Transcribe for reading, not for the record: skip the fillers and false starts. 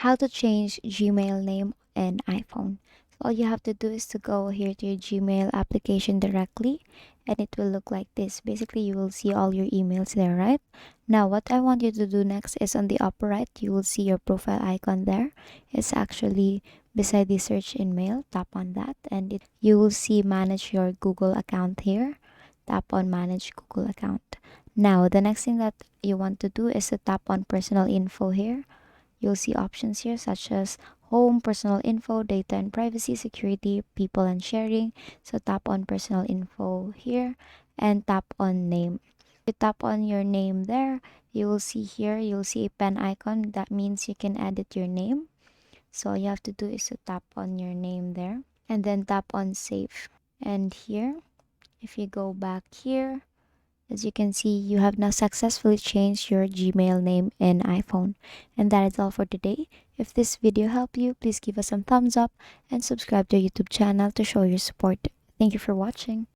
how to change Gmail name in iPhone. So all you have to do is to go here to your Gmail application directly, and it will look like this. Basically, you will see all your emails there, right? Now, what I want you to do next is on the upper right, you will see your profile icon there. It's actually beside the search in mail. Tap on that, and you will see manage your Google account here. Tap on manage Google account. Now, the next thing that you want to do is to tap on personal info here. You'll see options here such as home, personal info, data and privacy, security, people and sharing. So tap on personal info here and tap on name. If you tap on your name there, you will see here, you'll see a pen icon. That means you can edit your name. So all you have to do is to tap on your name there and then tap on save. And here, if you go back here, as you can see, you have now successfully changed your Gmail name in iPhone. And that is all for today. If this video helped you, please give us some thumbs up and subscribe to our YouTube channel to show your support. Thank you for watching.